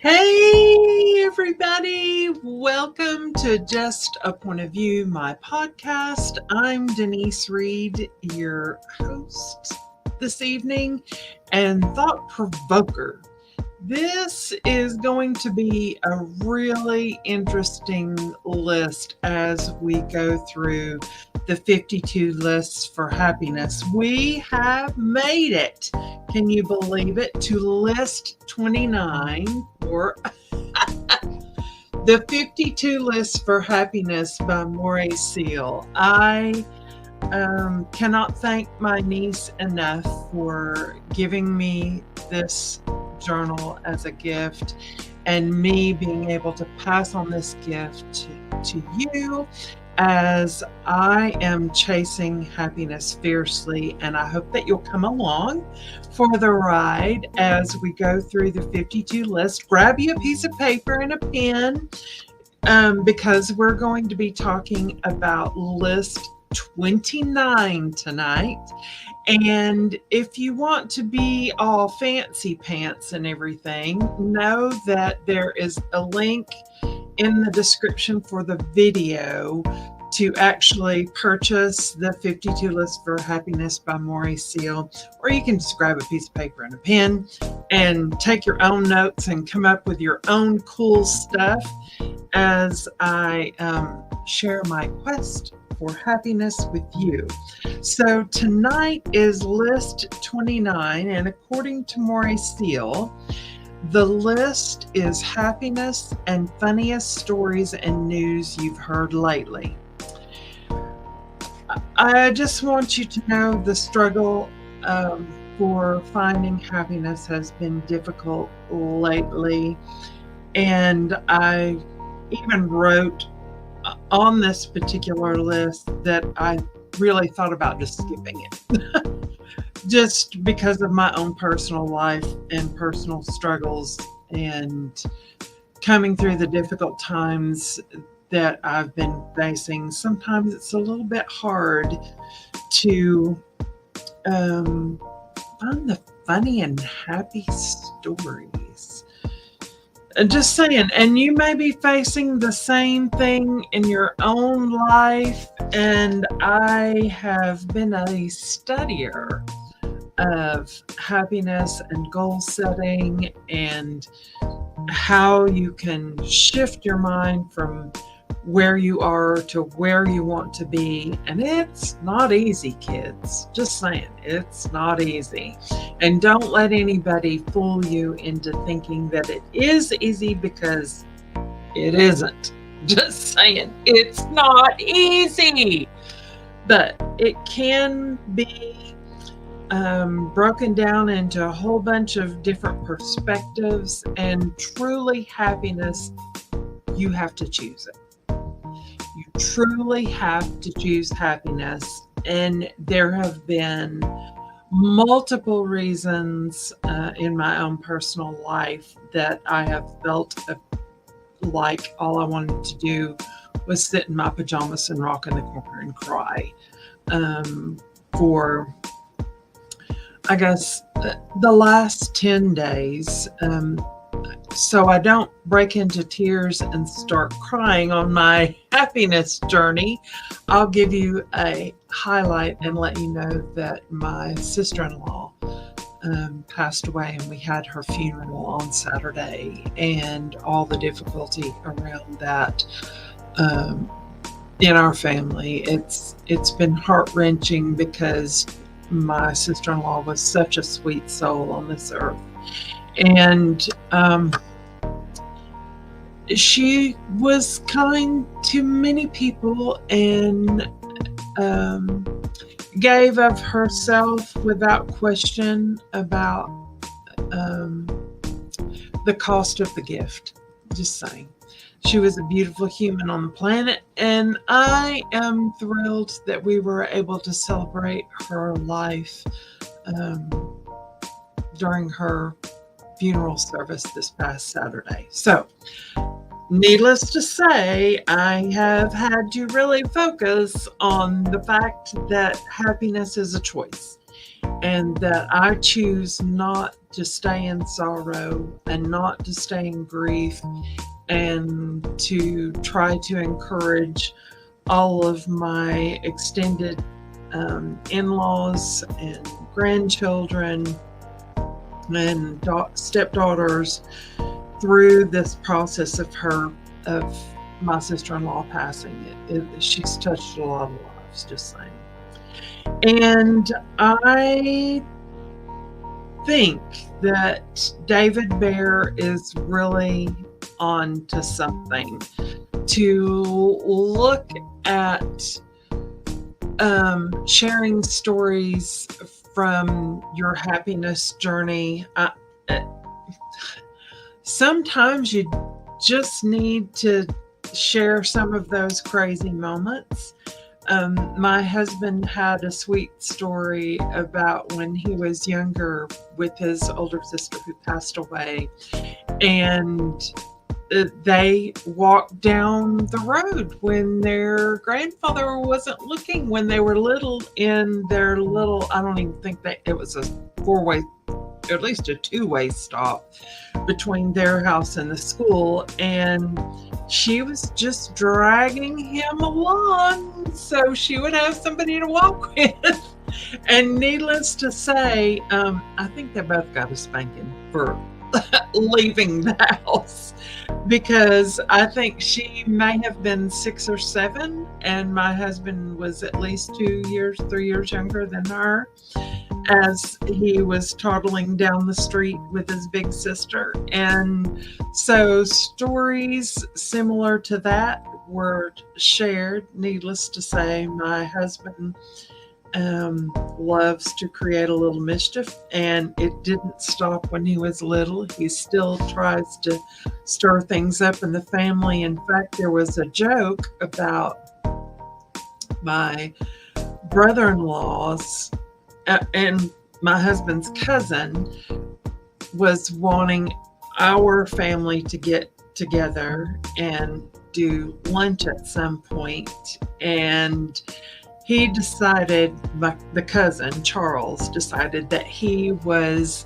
Hey, everybody. Welcome to Just a Point of View, my podcast. I'm Denise Reed, your host this evening and thought provoker. This is going to be a really interesting list as we go through the 52 lists for happiness. We have made it. Can you believe it? To list 29 for the 52 lists for happiness by Moorea Seal. I cannot thank my niece enough for giving me this journal as a gift and me being able to pass on this gift to you as I am chasing happiness fiercely. And I hope that you'll come along for the ride as we go through the 52 list. Grab you a piece of paper and a pen because we're going to be talking about list 29 tonight. And if you want to be all fancy pants and everything, know that there is a link in the description for the video to actually purchase the 52 List for Happiness by Moorea Seal, or you can just grab a piece of paper and a pen and take your own notes and come up with your own cool stuff as I share my quest for happiness with you. So tonight is list 29, and according to Moorea Seal, the list is happiness and funniest stories and news you've heard lately. I just want you to know the struggle for finding happiness has been difficult lately, and I even wrote on this particular list that I really thought about just skipping it just because of my own personal life and personal struggles and coming through the difficult times that I've been facing. Sometimes it's a little bit hard to find the funny and happy stories. Just saying, and you may be facing the same thing in your own life, and I have been a studier of happiness and goal setting and how you can shift your mind from where you are to where you want to be. And it's not easy, kids. Just saying, it's not easy. And don't let anybody fool you into thinking that it is easy, because it isn't. Just saying, it's not easy. But it can be broken down into a whole bunch of different perspectives, and truly happiness, you have to choose it. You truly have to choose happiness. And there have been multiple reasons in my own personal life that I have felt like all I wanted to do was sit in my pajamas and rock in the corner and cry for, I guess, the last 10 days. So I don't break into tears and start crying on my happiness journey, I'll give you a highlight and let you know that my sister-in-law passed away, and we had her funeral on Saturday, and all the difficulty around that in our family. It's been heart-wrenching because my sister-in-law was such a sweet soul on this earth. And she was kind to many people and gave of herself without question about the cost of the gift. Just saying. She was a beautiful human on the planet, and I am thrilled that we were able to celebrate her life during her funeral service this past Saturday. So, needless to say, I have had to really focus on the fact that happiness is a choice. and that I choose not to stay in sorrow and not to stay in grief, and to try to encourage all of my extended in-laws and grandchildren and stepdaughters through this process of my sister-in-law passing. She's touched a lot of lives, just saying. And I think that David Bear is really on to something, to look at sharing stories from your happiness journey. Sometimes you just need to share some of those crazy moments. My husband had a sweet story about when he was younger with his older sister who passed away, and they walked down the road when their grandfather wasn't looking, when they were little, in their little, I don't even think that it was a four-way, at least a two-way stop between their house and the school, and she was just dragging him along so she would have somebody to walk with. And needless to say, I think they both got a spanking for leaving the house, because I think she may have been 6 or 7 and my husband was at least 3 years younger than her, as he was toddling down the street with his big sister. And so stories similar to that were shared. Needless to say, my husband loves to create a little mischief, and it didn't stop when he was little. He still tries to stir things up in the family. In fact, there was a joke about my brother-in-law's and my husband's cousin was wanting our family to get together and do lunch at some point, and he decided, the cousin, Charles, decided that he was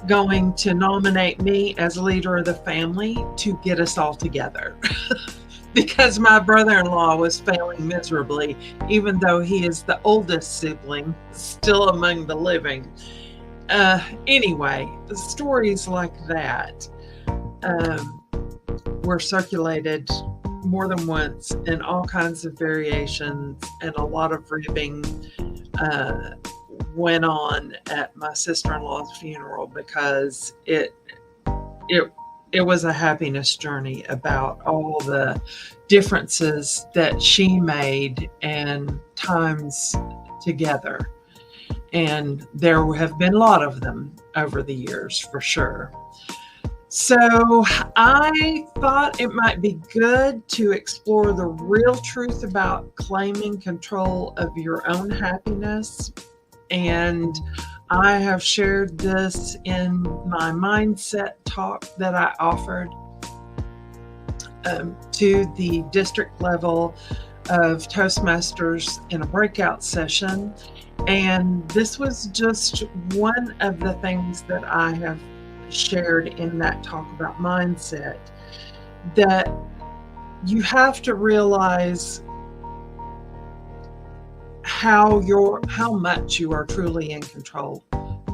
going to nominate me as leader of the family to get us all together. Because my brother-in-law was failing miserably, even though he is the oldest sibling, still among the living. Anyway, stories like that were circulated more than once in all kinds of variations, and a lot of ribbing went on at my sister-in-law's funeral, because it was a happiness journey about all the differences that she made and times together. And there have been a lot of them over the years, for sure. So I thought it might be good to explore the real truth about claiming control of your own happiness. And I have shared this in my mindset talk that I offered to the district level of Toastmasters in a breakout session. And this was just one of the things that I have shared in that talk about mindset, that you have to realize how much you are truly in control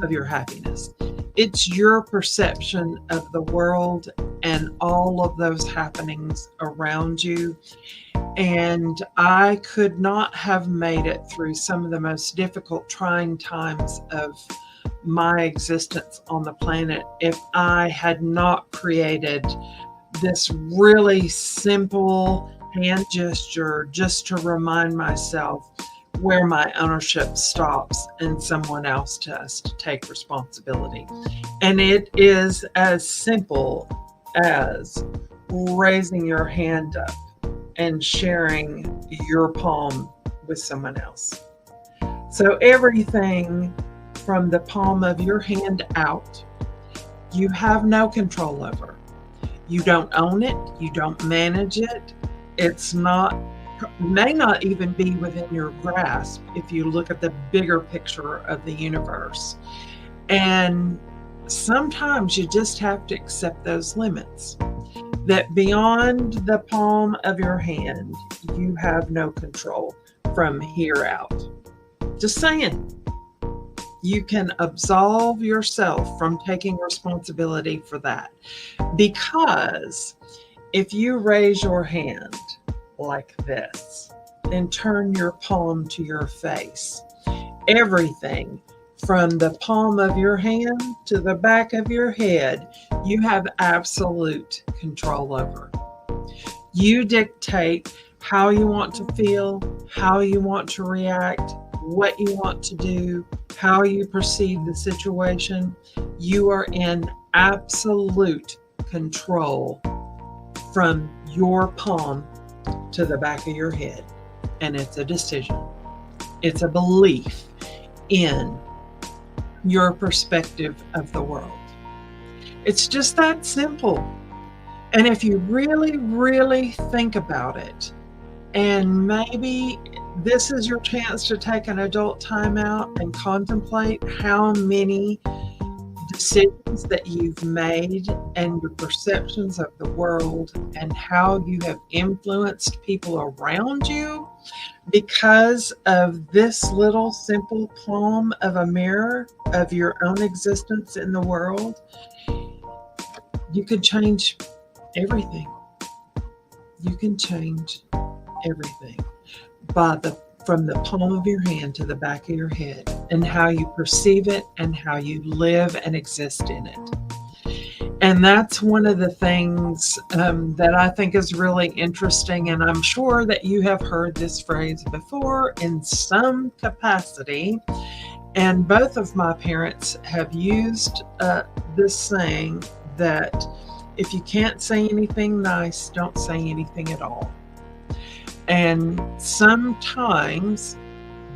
of your happiness. It's your perception of the world and all of those happenings around you. And I could not have made it through some of the most difficult, trying times of my existence on the planet if I had not created this really simple hand gesture just to remind myself where my ownership stops and someone else has to take responsibility. And it is as simple as raising your hand up and sharing your palm with someone else. So everything from the palm of your hand out, you have no control over. You don't own it. You don't manage it. It's not may not even be within your grasp if you look at the bigger picture of the universe. And sometimes you just have to accept those limits, that beyond the palm of your hand, you have no control from here out. Just saying. You can absolve yourself from taking responsibility for that. Because if you raise your hand like this and turn your palm to your face, everything from the palm of your hand to the back of your head, you have absolute control over. You dictate how you want to feel, how you want to react, what you want to do, how you perceive the situation. You are in absolute control from your palm to the back of your head. And it's a decision. It's a belief in your perspective of the world. It's just that simple. And if you really, really think about it, and maybe this is your chance to take an adult time out and contemplate how many decisions that you've made and your perceptions of the world and how you have influenced people around you because of this little simple palm of a mirror of your own existence in the world. You could change everything. You can change everything from the palm of your hand to the back of your head, and how you perceive it and how you live and exist in it. And that's one of the things that I think is really interesting. And I'm sure that you have heard this phrase before in some capacity. And both of my parents have used this saying that if you can't say anything nice, don't say anything at all. And sometimes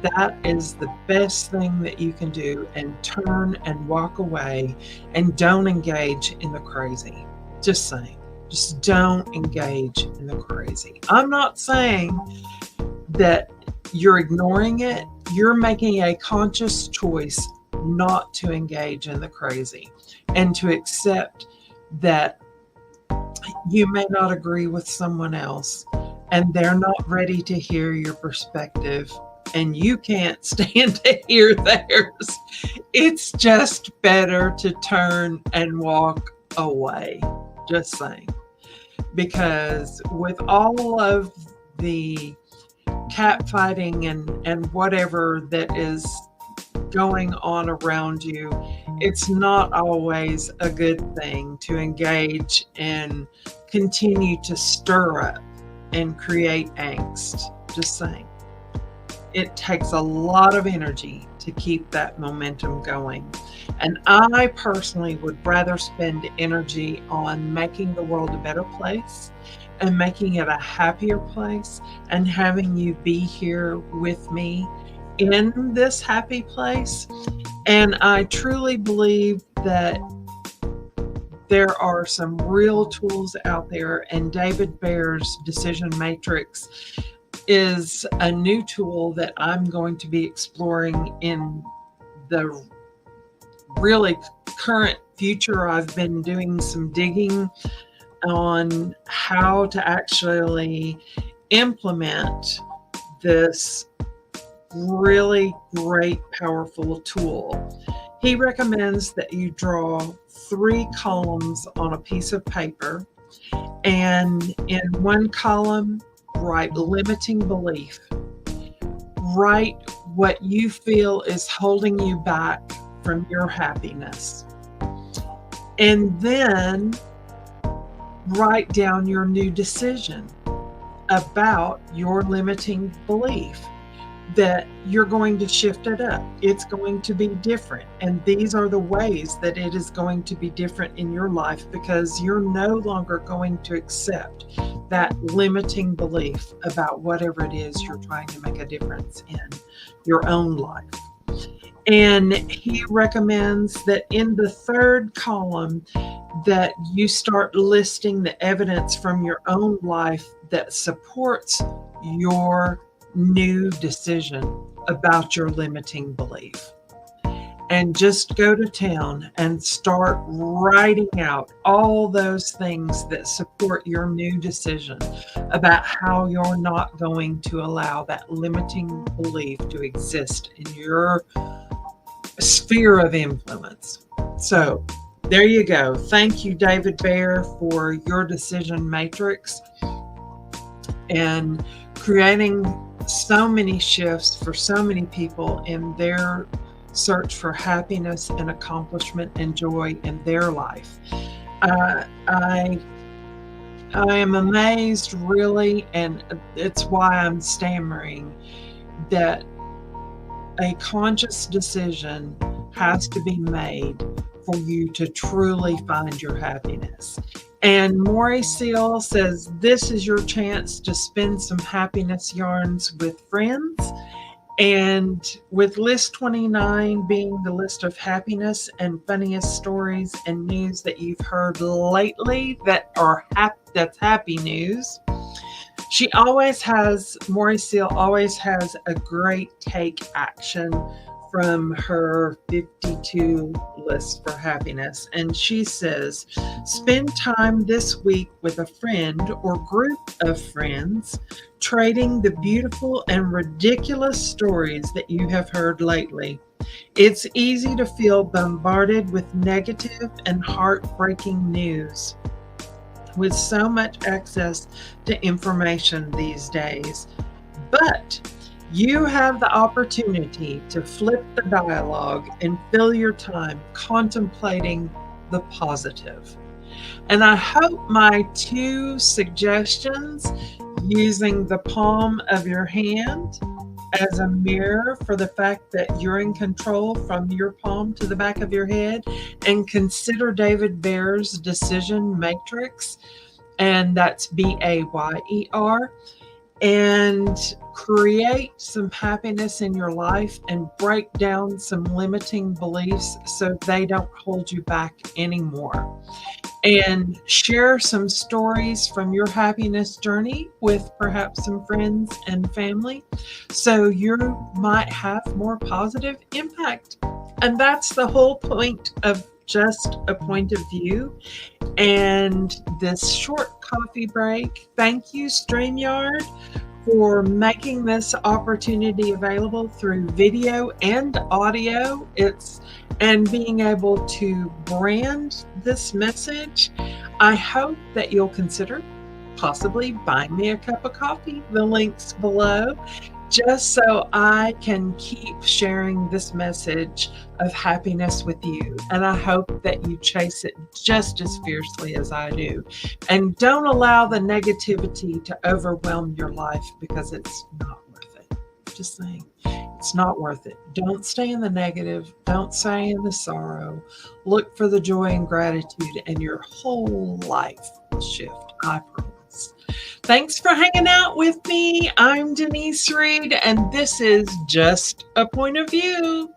that is the best thing that you can do, and turn and walk away and don't engage in the crazy. Just saying, just don't engage in the crazy. I'm not saying that you're ignoring it. You're making a conscious choice not to engage in the crazy and to accept that you may not agree with someone else and they're not ready to hear your perspective, and you can't stand to hear theirs. It's just better to turn and walk away. Just saying. Because with all of the catfighting and whatever that is going on around you, it's not always a good thing to engage and continue to stir up and create angst. Just saying. It takes a lot of energy to keep that momentum going. And I personally would rather spend energy on making the world a better place and making it a happier place and having you be here with me in this happy place. And I truly believe that there are some real tools out there, and David Baer's Decision Matrix is a new tool that I'm going to be exploring in the really current future. I've been doing some digging on how to actually implement this really great, powerful tool. He recommends that you draw 3 columns on a piece of paper, and in one column, write limiting belief. Write what you feel is holding you back from your happiness. And then write down your new decision about your limiting belief, that you're going to shift it up. It's going to be different. And these are the ways that it is going to be different in your life, because you're no longer going to accept that limiting belief about whatever it is you're trying to make a difference in your own life. And he recommends that in the third column that you start listing the evidence from your own life that supports your new decision about your limiting belief. And just go to town and start writing out all those things that support your new decision about how you're not going to allow that limiting belief to exist in your sphere of influence. So there you go. Thank you, David Bear, for your decision matrix and creating so many shifts for so many people in their search for happiness and accomplishment and joy in their life. I am amazed, really, and it's why I'm stammering, that a conscious decision has to be made for you to truly find your happiness. And Moorea Seal says this is your chance to spin some happiness yarns with friends. And with list 29 being the list of happiness and funniest stories and news that you've heard lately that are that's happy news. She always has, Moorea Seal always has a great take action from her 52 list for happiness. And she says, spend time this week with a friend or group of friends, trading the beautiful and ridiculous stories that you have heard lately. It's easy to feel bombarded with negative and heartbreaking news. With so much access to information these days. But you have the opportunity to flip the dialogue and fill your time contemplating the positive. And I hope my 2 suggestions, using the palm of your hand as a mirror for the fact that you're in control from your palm to the back of your head, and consider David Bear's decision matrix, and that's BAYER, and create some happiness in your life and break down some limiting beliefs so they don't hold you back anymore. And share some stories from your happiness journey with perhaps some friends and family so you might have more positive impact. And that's the whole point of Just a Point of View and this short coffee break. Thank you, StreamYard, for making this opportunity available through video and audio. And being able to brand this message. I hope that you'll consider possibly buying me a cup of coffee. The link's below, just so I can keep sharing this message of happiness with you. And I hope that you chase it just as fiercely as I do. And don't allow the negativity to overwhelm your life, because it's not worth it. Just saying. It's not worth it. Don't stay in the negative. Don't stay in the sorrow. Look for the joy and gratitude, and your whole life will shift. I promise. Thanks for hanging out with me. I'm Denise Reed, and this is Just a Point of View.